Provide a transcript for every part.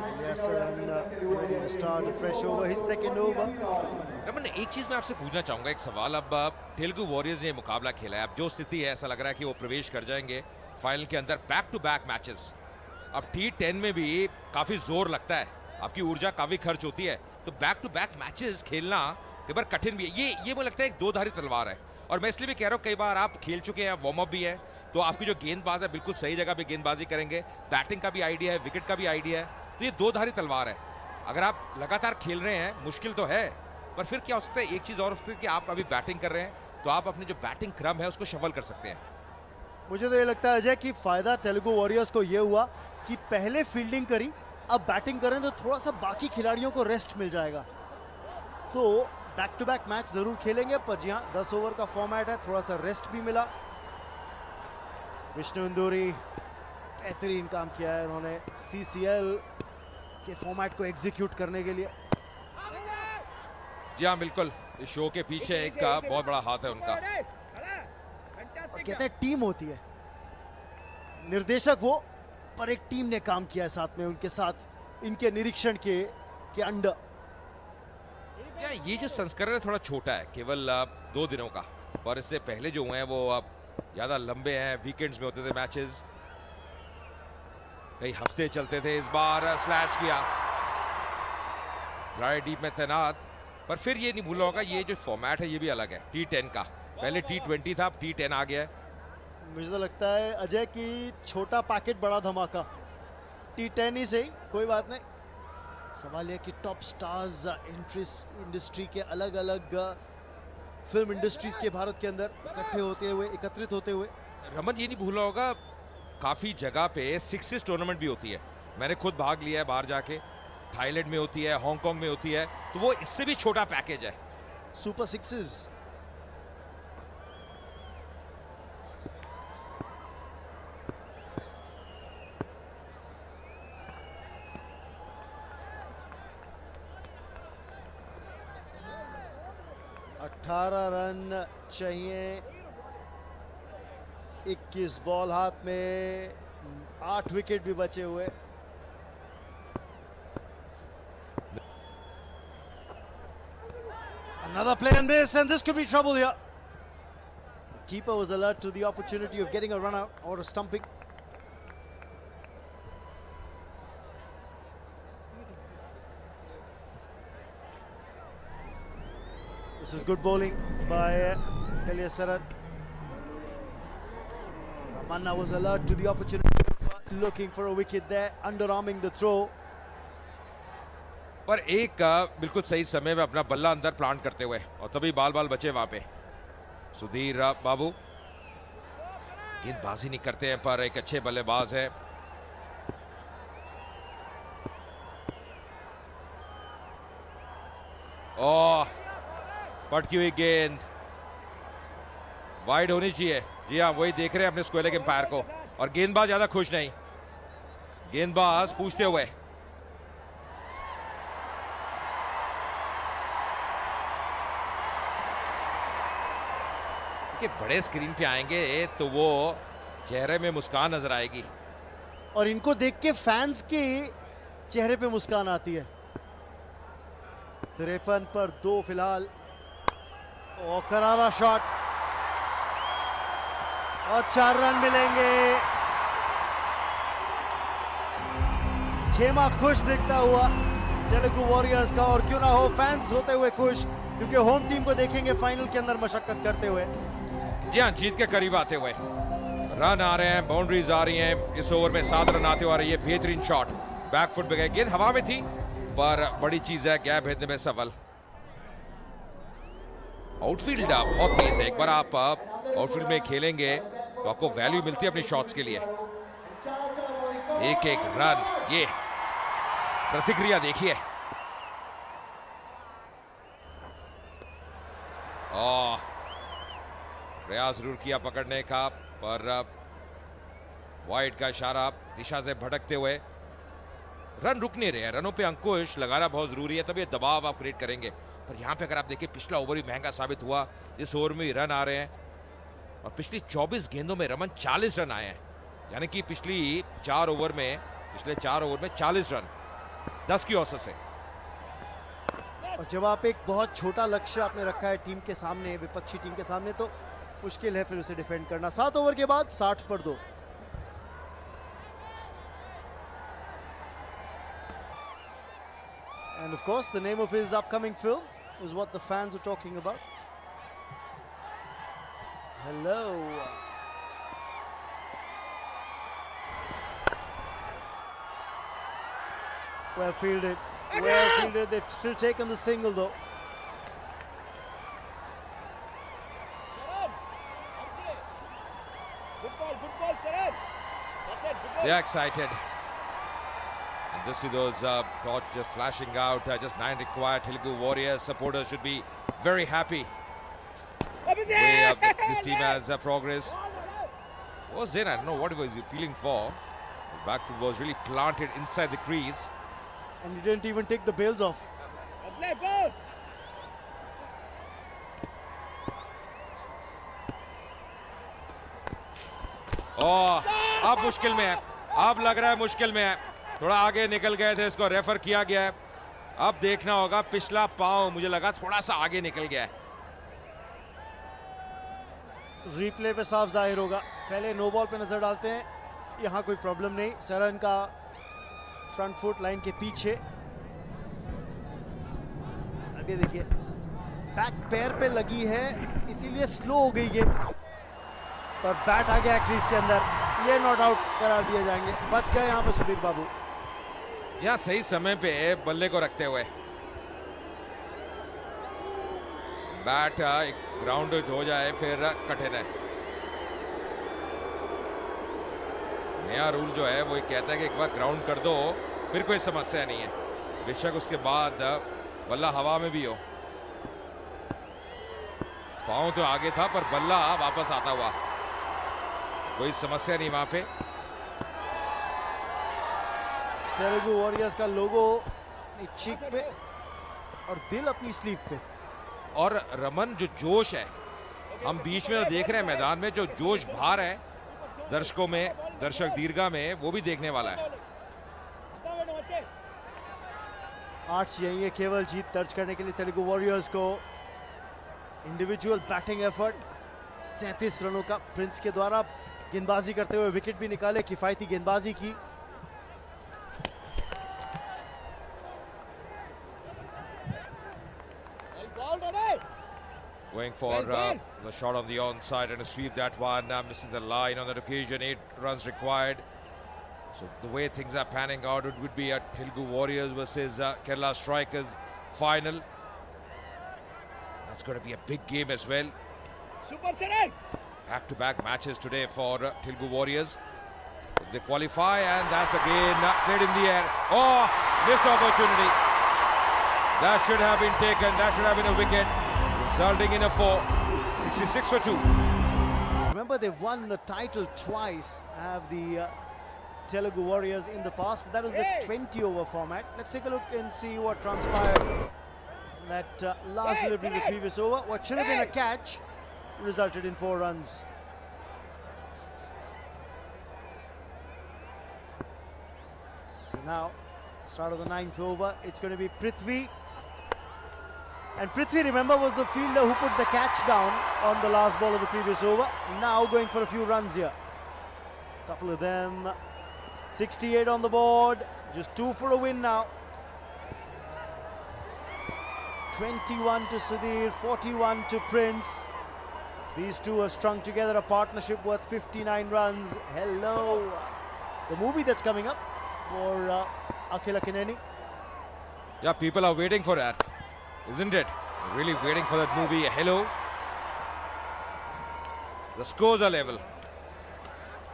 ready to start a fresh over, his second over. Raman, एक चीज मैं आपसे पूछना चाहूंगा, एक सवाल। अब तेलुगु वॉरियर्स ने मुकाबला खेला है, अब जो स्थिति है ऐसा लग रहा है कि वो प्रवेश कर जाएंगे फाइनल के अंदर। बैक टू बैक मैचेस, अब T10 में भी काफी जोर लगता है, आपकी ऊर्जा काफी खर्च होती है, तो बैक टू बैक मैचेस खेलना कई बार कठिन भी है। ये मुझे लगता है एक दो धारी तलवार है, और मैं इसलिए भी कह रहा हूँ, कई बार आप खेल चुके हैं, वार्म अप भी है, तो आपकी जो गेंदबाज है बिल्कुल सही जगह पे गेंदबाजी करेंगे, बैटिंग का भी आइडिया है, विकेट का भी आइडिया है, तो ये दो धारी तलवार है। अगर आप लगातार खेल रहे हैं, मुश्किल तो है, पर फिर क्या हो सकता है, एक चीज और हो सकती है कि आप अभी बैटिंग कर रहे हैं, तो आप अपने जो बैटिंग क्रम है उसको शफल कर सकते हैं। मुझे तो ये लगता है अजय कि फायदा तेलुगु वॉरियर्स को ये हुआ कि पहले फील्डिंग करी, अब बैटिंग करें तो थोड़ा सा बाकी खिलाड़ियों को रेस्ट मिल जाएगा। तो बैक टू बैक मैच जरूर खेलेंगे, पर जी हाँ 10 ओवर का फॉर्मेट है, थोड़ा सा रेस्ट भी मिला। विष्णु इंदूरी बेहतरीन काम किया है उन्होंने CCL के फॉर्मेट को एग्जीक्यूट करने के लिए। जी हाँ बिल्कुल, इस शो के पीछे एक का बहुत बड़ा हाथ है उनका। और कहते हैं टीम होती है, निर्देशक वो, पर एक टीम ने काम किया है साथ में, उनके साथ इनके निरीक्षण के अंडर। क्या ये जो संस्करण है थोड़ा छोटा है, केवल 2 दिनों का, और इससे पहले जो हुए हैं वो अब ज्यादा लंबे हैं, वीकेंड्स में होते थे मैचेस, कई हफ्ते चलते थे। इस बार स्लैश किया, खिलाड़ी डीप में तैनात, पर फिर ये नहीं भूलना होगा, ये जो फॉर्मेट है ये भी अलग है T10 का। पहले T20 था, अब T10 आ गया है। मुझे तो लगता है अजय कि छोटा पैकेट बड़ा धमाका, T10 ही सही, कोई बात नहीं। सवाल यह कि टॉप स्टार्स इंडस्ट्री के अलग अलग फिल्म इंडस्ट्रीज के भारत के अंदर इकट्ठे होते हुए, एकत्रित होते हुए। रमन, ये नहीं भूलना होगा, काफी जगह पे 6 टूर्नामेंट भी होती है, मैंने खुद भाग लिया है बाहर जाके, थाईलैंड में होती है, हांगकांग में होती है, तो वो इससे भी छोटा पैकेज है। Super sixes. अठारह रन चाहिए, 21 बॉल हाथ में, 8 विकेट भी बचे हुए। Another play and miss, and this could be trouble here. The keeper was alert to the opportunity of getting a run out or a stumping. This is good bowling by Eliasaran. Ramanna was alert to the opportunity of looking for a wicket there, underarming the throw. पर एक बिल्कुल सही समय में अपना बल्ला अंदर plant करते हुए, और तभी बाल बचे वहां पे सुधीर बाबू। गेंदबाजी नहीं करते हैं, पर एक अच्छे बल्लेबाज है। ओह, पटकी हुई गेंद वाइड होनी चाहिए। जी हाँ, वही देख रहे हैं अपने स्क्वेयर के एम्पायर को, और गेंदबाज ज्यादा खुश नहीं, गेंदबाज पूछते हुए। कि बड़े स्क्रीन पे आएंगे तो वो चेहरे में मुस्कान नजर आएगी, और इनको देख के फैंस के चेहरे पे मुस्कान आती है। 53 पर 2 फिलहाल, और करारा शॉट, और 4 रन मिलेंगे। खेमा खुश दिखता हुआ तेलुगु वॉरियर्स का, और क्यों ना हो फैंस होते हुए खुश, क्योंकि होम टीम को देखेंगे फाइनल के अंदर मशक्कत करते हुए। जी हाँ, जीत के करीब आते हुए। रन आ रहे हैं, बाउंड्रीज आ रही हैं, इस ओवर में 7 रन आते हुए आ रही है। बेहतरीन शॉट, बैकफुट पे गए, गेंद हवा में थी, पर बड़ी चीज है गैप भेजने में सफल। आउटफील्ड बहुत तेज है, एक बार आप आउटफील्ड में खेलेंगे तो आपको वैल्यू मिलती है अपनी शॉट्स के लिए। एक रन, ये प्रतिक्रिया देखिए। प्रयास जरूर किया पकड़ने का, पर वाइड का इशारा, दिशा से भटकते हुए रन रुक नहीं रहे। रनों पे अंकुश लगाना बहुत जरूरी है, तब ये दबाव आप क्रिएट करेंगे। पर यहां पे अगर आप देखिए, पिछला ओवर भी महंगा साबित हुआ, जिस ओवर में रन आ रहे हैं, और पिछली 24 गेंदों में रमन 40 रन आए हैं, यानी कि पिछले 4 ओवर में 40 रन। 10 की औसत से। और जब आप एक बहुत छोटा लक्ष्य आपने रखा है टीम के सामने, विपक्षी टीम के सामने, तो मुश्किल है फिर उसे डिफेंड करना। 7 ओवर के बाद 60 पर 2। And of course, the name of his upcoming film is what the fans are talking about. Hello. Well fielded. Well fielded. They've still taken the single though. Good ball, Sharan. That's it, good ball. They're excited. And just see those torch just flashing out. Just 9 required. Telugu Warriors supporters should be very happy. Way this team has progressed. Was there? I don't know what he was appealing for. His back foot was really planted inside the crease. And he didn't even take the bails off. Play ball. अब मुश्किल में है, अब लग रहा है मुश्किल में है। थोड़ा आगे निकल गए थे, इसको रेफर किया गया है। अब देखना होगा, पिछला पांव मुझे लगा थोड़ा सा आगे निकल गया है। रिप्ले पे साफ जाहिर होगा। पहले नो बॉल पे नजर डालते हैं, यहाँ कोई प्रॉब्लम नहीं। शरण का फ्रंट फुट लाइन के पीछे। अभी देखिए बैक पैर पे लगी है, इसीलिए स्लो हो गई गेम। पर बैट आ गया क्रीज के अंदर, ये नॉट आउट करार दिए जाएंगे। बच गए यहाँ पे सुधीर बाबू। यहाँ सही समय पे बल्ले को रखते हुए बैट एक ग्राउंड हो जाए फिर कठिन है। नया रूल जो है वो कहता है कि एक बार ग्राउंड कर दो फिर कोई समस्या नहीं है, बेशक उसके बाद बल्ला हवा में भी हो। पांव तो आगे था पर बल्ला वापस आता हुआ, कोई समस्या नहीं वहां पे। तेलुगु वॉरियर्स का लोगो अपनी चीक पे और दिल अपनी स्लीव पे। और रमन जो जोश है, हम बीच में देख रहे हैं मैदान में जो जोश बाहर है दर्शकों में, दर्शक दीर्घा में, वो भी देखने वाला है। 8 चाहिए केवल जीत दर्ज करने के लिए तेलुगु वॉरियर्स को। इंडिविजुअल बैटिंग एफर्ट 37 रनों का प्रिंस के द्वारा गेंदबाजी करते हुए विकेट भी निकाले, किफायती गेंदबाजी की। Going for the shot on the onside and a sweep that one, missing the line on that occasion. 8 runs required. So the way things are panning out, it would be a Telugu Warriors versus Kerala Strikers final. That's going to be a big game as well. Super Sharan. Back-to-back matches today for Telugu Warriors. They qualify and that's again played in the air. Oh, missed opportunity. That should have been taken. That should have been a wicket, resulting in a 4. 66 for 2. Remember, they've won the title twice, have the Telugu Warriors in the past, but that was the 20-over format. Let's take a look and see what transpired in that last delivery of the previous over. What should have been a catch resulted in 4 runs. So now, start of the 9th over, it's going to be Prithvi. And Prithvi, remember, was the fielder who put the catch down on the last ball of the previous over. Now going for a few runs here. Couple of them. 68 on the board. Just 2 for a win now. 21 to Sudhir, 41 to Prince. These two have strung together a partnership worth 59 runs. Hello. The movie that's coming up for Akhil Akineni. Yeah, people are waiting for that, isn't it? Really waiting for that movie. Hello. The scores are level.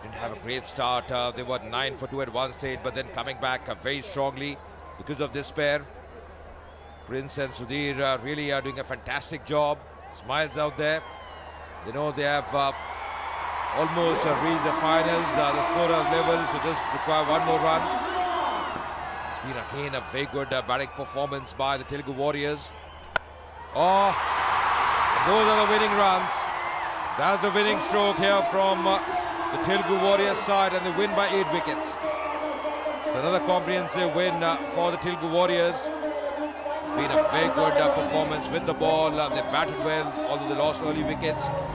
Didn't have a great start. They were 9 for 2 at one stage, but then coming back very strongly because of this pair. Prince and Sudhir really are doing a fantastic job. Smiles out there. They know they have almost reached the finals. The score is level, so just require one more run. It's been again a very good batting performance by the Telugu Warriors. Oh, those are the winning runs. That's the winning stroke here from the Telugu Warriors side, and they win by 8 wickets. It's another comprehensive win for the Telugu Warriors. It's been a very good performance with the ball. They batted well, although they lost early wickets.